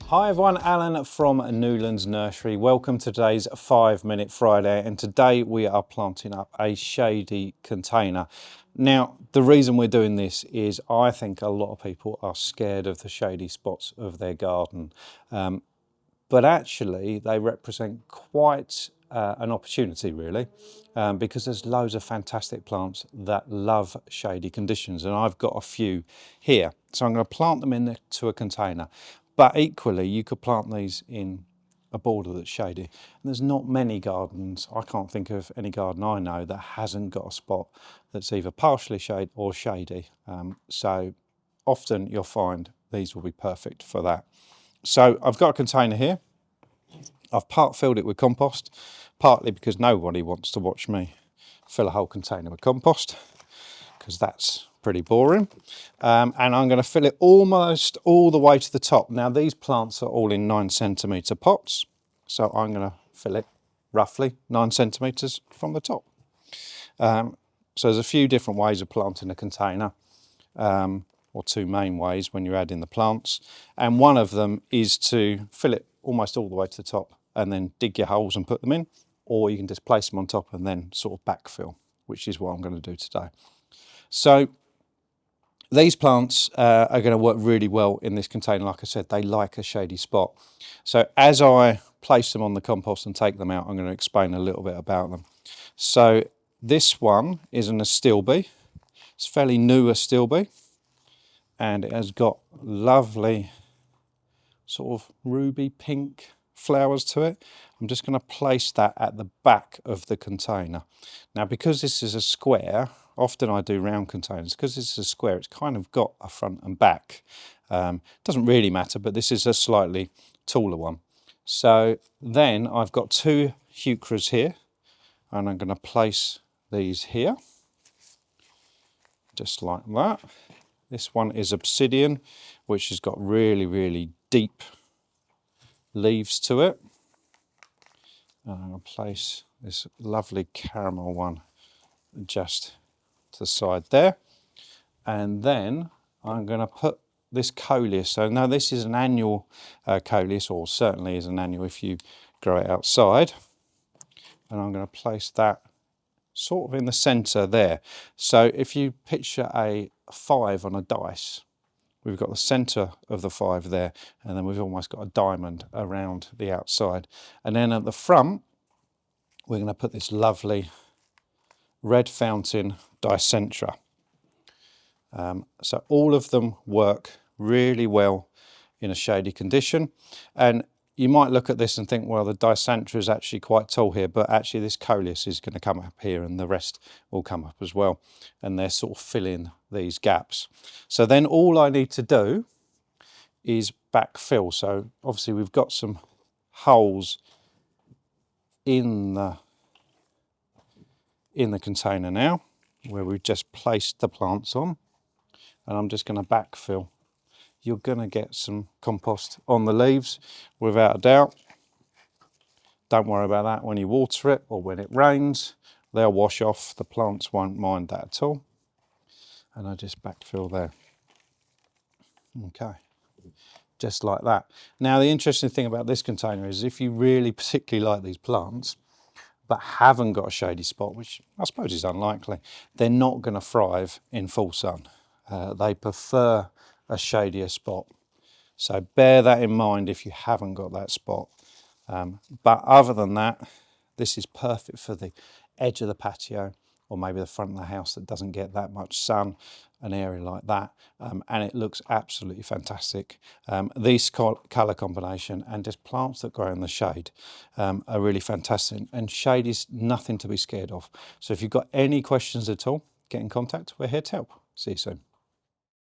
Hi everyone, Alan from Newlands Nursery. Welcome to today's 5-Minute Friday, and today we are planting up a shady container. Now, the reason we're doing this is I think a lot of people are scared of the shady spots of their garden, but actually they represent quite an opportunity really, because there's loads of fantastic plants that love shady conditions, and I've got a few here. So I'm going to plant them into a container. But equally, you could plant these in a border that's shady. And there's not many gardens, I can't think of any garden I know that hasn't got a spot that's either partially shade or shady. So often you'll find these will be perfect for that. So I've got a container here. I've part filled it with compost, partly because nobody wants to watch me fill a whole container with compost, because that's pretty boring. And I'm going to fill it almost all the way to the top. Now these plants are all in 9cm pots, so I'm going to fill it roughly 9cm from the top. So there's a few different ways of planting a container, or two main ways when you're adding the plants, and one of them is to fill it almost all the way to the top and then dig your holes and put them in, or you can just place them on top and then sort of backfill, which is what I'm going to do today. So these plants are going to work really well in this container. Like I said, they like a shady spot. So as I place them on the compost and take them out, I'm going to explain a little bit about them. So this one is an Astilbe. It's fairly new Astilbe, and it has got lovely sort of ruby pink flowers to it. I'm just going to place that at the back of the container. Now, because this is a square, often I do round containers. Because this is a square, it's kind of got a front and back. Doesn't really matter, but this is a slightly taller one. So then I've got two Heucheras here, and I'm going to place these here, just like that. This one is obsidian, which has got really, really deep leaves to it. And I'm going to place this lovely caramel one just to the side there. And then I'm going to put this Coleus. So now this is an annual Coleus, or certainly is an annual if you grow it outside. And I'm going to place that sort of in the centre there. So if you picture a 5 on a dice, we've got the centre of the 5 there, and then we've almost got a diamond around the outside. And then at the front, we're going to put this lovely red fountain Dicentra. So all of them work really well in a shady condition. And you might look at this and think, well, the Dicentra is actually quite tall here, but actually this Coleus is going to come up here and the rest will come up as well. And they're sort of filling these gaps. So then all I need to do is backfill. So obviously we've got some holes in the container now, where we've just placed the plants on, and I'm just going to backfill. You're going to get some compost on the leaves without a doubt. Don't worry about that when you water it or when it rains. They'll wash off. The plants won't mind that at all. And I just backfill there. Okay, just like that. Now the interesting thing about this container is if you really particularly like these plants but haven't got a shady spot, which I suppose is unlikely, they're not going to thrive in full sun. They prefer a shadier spot. So bear that in mind if you haven't got that spot. But other than that, this is perfect for the edge of the patio, or maybe the front of the house that doesn't get that much sun, an area like that. And it looks absolutely fantastic. These colour combination and just plants that grow in the shade are really fantastic. And shade is nothing to be scared of. So if you've got any questions at all, get in contact. We're here to help. See you soon.